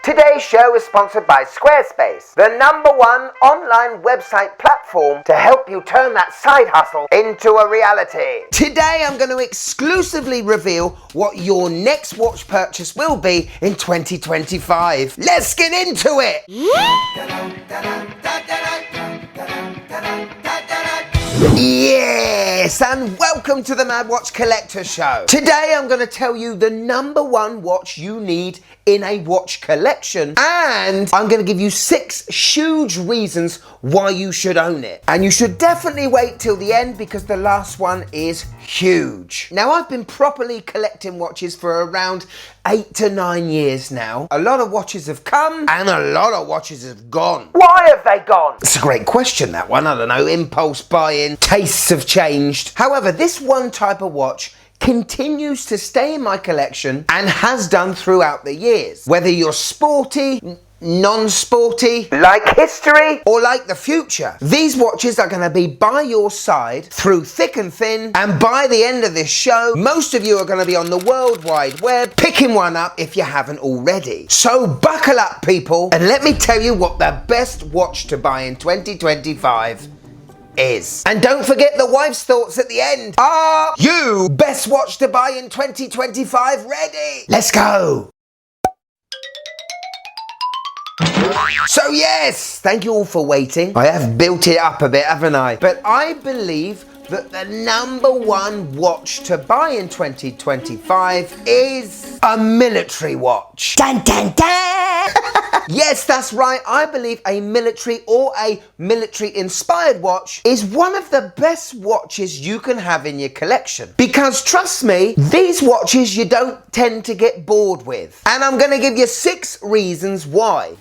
Today's show is sponsored by Squarespace, the #1 online website platform to help you turn that side hustle into a reality. Today I'm going to exclusively reveal what your next watch purchase will be in 2025. Let's get into it! Yes, and welcome to the Mad Watch Collector Show. Today I'm going to tell you the #1 watch you need in a watch collection, and I'm going to give you 6 huge reasons why you should own it. And you should definitely wait till the end because the last one is huge. Now, I've been properly collecting watches for around 8 to 9 years now. A lot of watches have come and a lot of watches have gone. Why have they gone? It's a great question, that one. I don't know, impulse buying, tastes have changed. However, this one type of watch continues to stay in my collection and has done throughout the years. Whether you're sporty, non-sporty, like history, or like the future, these watches are going to be by your side through thick and thin, and by the end of this show, most of you are going to be on the World Wide Web picking one up if you haven't already. So buckle up, people, and let me tell you what the best watch to buy in 2025 is. And don't forget the wife's thoughts at the end. Are you best watch to buy in 2025 ready? Let's go. So yes, thank you all for waiting. I have built it up a bit, haven't I? But I believe that the #1 watch to buy in 2025 is a military watch. Dun dun dun! Yes, that's right. I believe a military or a military-inspired watch is one of the best watches you can have in your collection. Because trust me, these watches you don't tend to get bored with. And I'm going to give you 6 reasons why.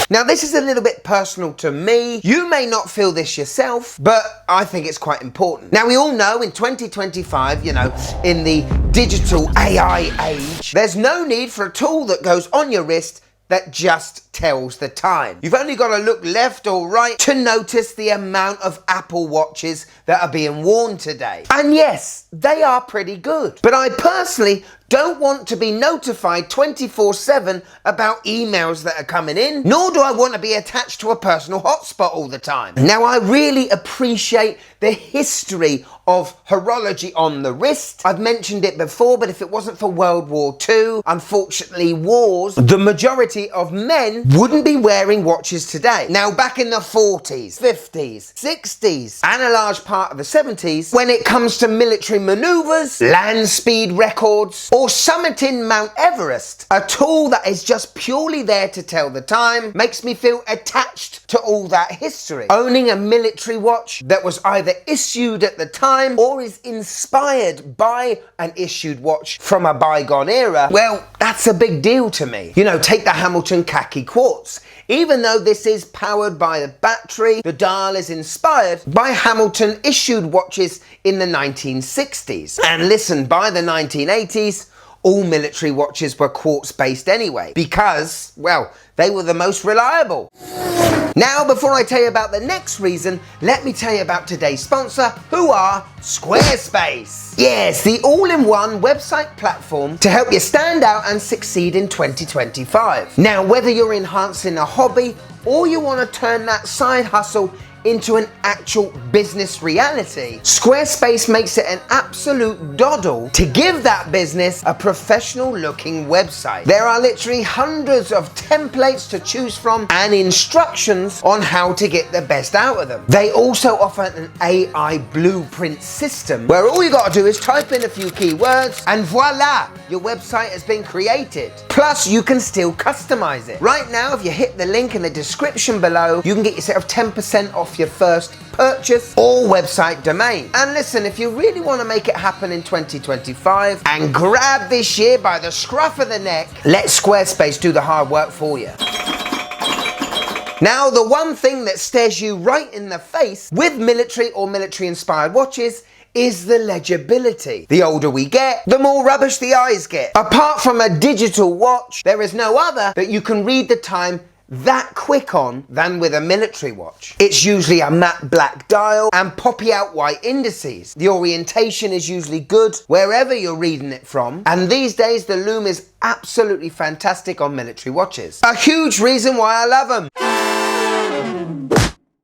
Now, this is a little bit personal to me. You may not feel this yourself, but I think it's quite important. Now, we all know in 2025, you know, in the digital AI age, there's no need for a tool that goes on your wrist that just tells the time. You've only got to look left or right to notice the amount of Apple watches that are being worn today. And yes, they are pretty good. But I personally don't want to be notified 24/7 about emails that are coming in, nor do I want to be attached to a personal hotspot all the time. Now, I really appreciate the history of horology on the wrist. I've mentioned it before, but if it wasn't for World War II, unfortunately wars, the majority of men wouldn't be wearing watches today. Now, back in the 40s, 50s, 60s, and a large part of the 70s, when it comes to military maneuvers, land speed records, or summiting Mount Everest, a tool that is just purely there to tell the time makes me feel attached to all that history. Owning a military watch that was either issued at the time or is inspired by an issued watch from a bygone era, well, that's a big deal to me. You know, take the Hamilton khaki quartz. Even though this is powered by a battery, the dial is inspired by Hamilton issued watches in the 1960s. And listen, by the 1980s, all military watches were quartz based anyway, because, well, they were the most reliable. Now, before I tell you about the next reason, let me tell you about today's sponsor, who are Squarespace. Yes, the all-in-one website platform to help you stand out and succeed in 2025. Now, whether you're enhancing a hobby or you want to turn that side hustle into an actual business reality, Squarespace makes it an absolute doddle to give that business a professional looking website. There are literally hundreds of templates to choose from and instructions on how to get the best out of them. They also offer an AI blueprint system where all you got to do is type in a few keywords and voila, your website has been created. Plus, you can still customize it. Right now, if you hit the link in the description below, you can get yourself 10% off your first purchase or website domain. And listen, if you really want to make it happen in 2025 and grab this year by the scruff of the neck, let Squarespace do the hard work for you. Now, the one thing that stares you right in the face with military or military-inspired watches is the legibility. The older we get, the more rubbish the eyes get. Apart from a digital watch, there is no other that you can read the time that quick on than with a military watch. It's usually a matte black dial and poppy out white indices. The orientation is usually good wherever you're reading it from, and these days the lume is absolutely fantastic on military watches. A huge reason why I love them.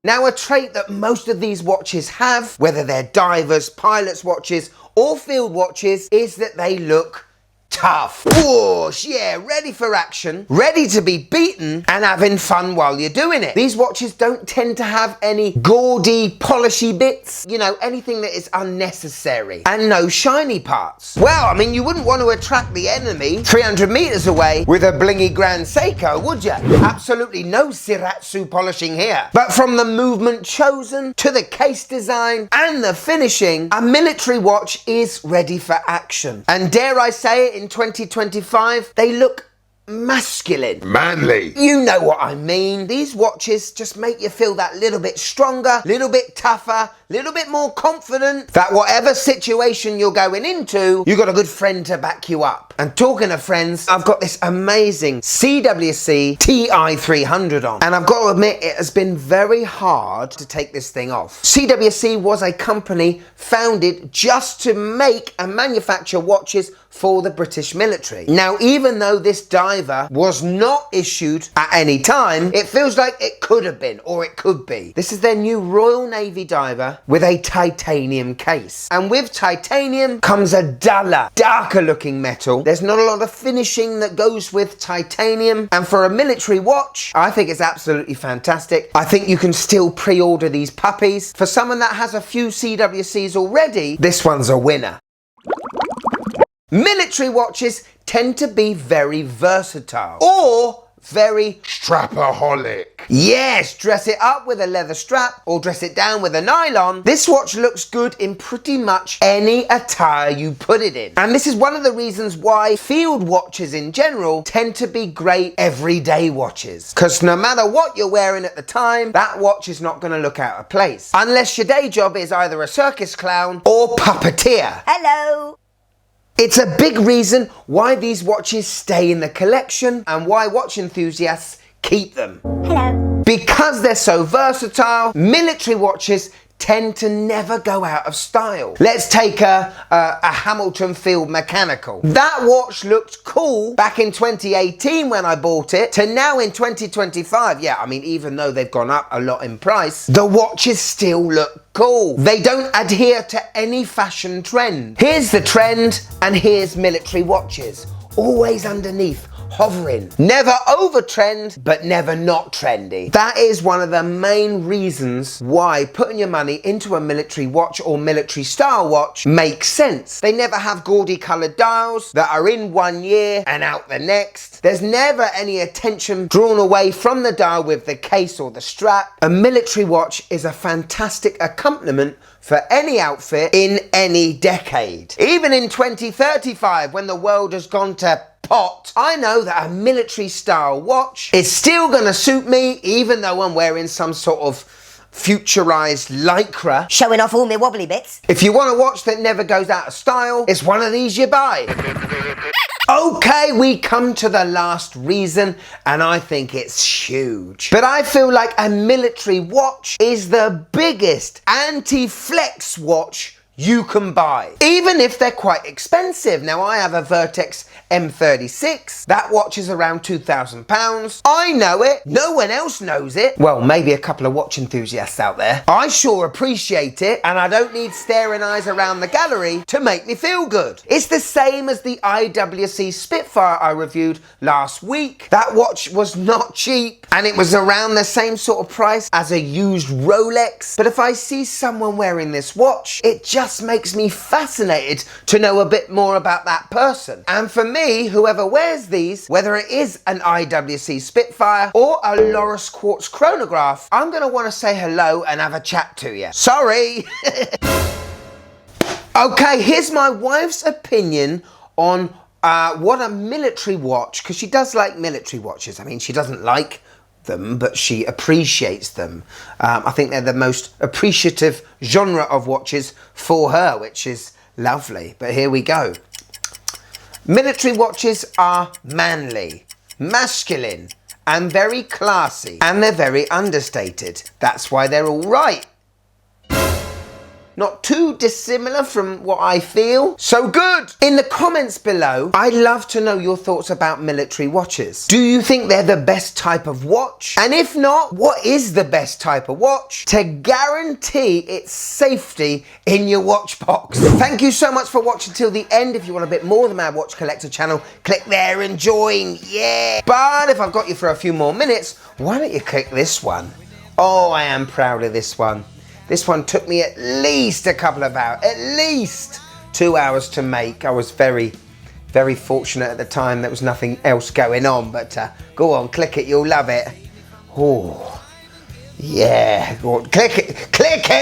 Now, a trait that most of these watches have, whether they're divers, pilots' watches, or field watches, is that they look tough. Whoosh, yeah, ready for action, ready to be beaten, and having fun while you're doing it. These watches don't tend to have any gaudy, polishy bits, you know, anything that is unnecessary, and no shiny parts. Well, I mean, you wouldn't want to attract the enemy 300 meters away with a blingy Grand Seiko, would you? Absolutely no Siratsu polishing here. But from the movement chosen to the case design and the finishing, a military watch is ready for action. And dare I say it, in 2025, they look masculine. Manly. You know what I mean. These watches just make you feel that little bit stronger, little bit tougher, little bit more confident that whatever situation you're going into, you've got a good friend to back you up. And talking of friends, I've got this amazing CWC TI300 on. And I've got to admit, it has been very hard to take this thing off. CWC was a company founded just to make and manufacture watches for the British military. Now, even though this diver was not issued at any time, it feels like it could have been, or it could be. This is their new Royal Navy diver with a titanium case. And with titanium comes a duller, darker looking metal. There's not a lot of finishing that goes with titanium. And for a military watch, I think it's absolutely fantastic. I think you can still pre-order these puppies. For someone that has a few CWCs already, this one's a winner. Military watches tend to be very versatile or very Strapaholic. yes, dress it up with a leather strap or dress it down with a nylon. This watch looks good in pretty much any attire you put it in. And this is one of the reasons why field watches in general tend to be great everyday watches. Because no matter what you're wearing at the time, that watch is not going to look out of place. Unless your day job is either a circus clown or puppeteer. Hello. It's a big reason why these watches stay in the collection and why watch enthusiasts keep them. Hello. Because they're so versatile, military watches tend to never go out of style. Let's take a Hamilton Field Mechanical. That watch looked cool back in 2018 when I bought it, to now in 2025. Yeah, I mean, even though they've gone up a lot in price, the watches still look cool. They don't adhere to any fashion trend. Here's the trend, and here's military watches. Always underneath, hovering. Never over trend, but never not trendy. That is one of the main reasons why putting your money into a military watch or military style watch makes sense. They never have gaudy coloured dials that are in one year and out the next. There's never any attention drawn away from the dial with the case or the strap. A military watch is a fantastic accompaniment for any outfit in any decade. Even in 2035, when the world has gone to pot, I know that a military style watch is still going to suit me, even though I'm wearing some sort of futurized lycra. Showing off all my wobbly bits. If you want a watch that never goes out of style, it's one of these you buy. Okay, we come to the last reason, and I think it's huge. But I feel like a military watch is the biggest anti-flex watch you can buy, even if they're quite expensive. Now, I have a Vertex M36. That watch is around £2,000. I know it. No one else knows it. Well, maybe a couple of watch enthusiasts out there. I sure appreciate it, and I don't need staring eyes around the gallery to make me feel good. It's the same as the IWC Spitfire I reviewed last week. That watch was not cheap, and it was around the same sort of price as a used Rolex. But if I see someone wearing this watch, it just makes me fascinated to know a bit more about that person. And for me, whoever wears these, whether it is an IWC Spitfire or a Loris Quartz chronograph, I'm going to want to say hello and have a chat to you. Sorry! Okay, here's my wife's opinion on what a military watch, because she does like military watches. I mean, she doesn't like them, but she appreciates them. I think they're the most appreciative genre of watches for her, which is lovely. But here we go. Military watches are manly, masculine, and very classy, and they're very understated. That's why they're all right. Not too dissimilar from what I feel. So good! In the comments below, I'd love to know your thoughts about military watches. Do you think they're the best type of watch? And if not, what is the best type of watch to guarantee its safety in your watch box? Thank you so much for watching till the end. If you want a bit more of the Mad Watch Collector channel, click there and join. Yeah! But if I've got you for a few more minutes, why don't you click this one? Oh, I am proud of this one. This one took me at least a couple of hours, at least 2 hours to make. I was very, very fortunate at the time. There was nothing else going on, but go on, click it, you'll love it. Oh, yeah, go on, click it, click it!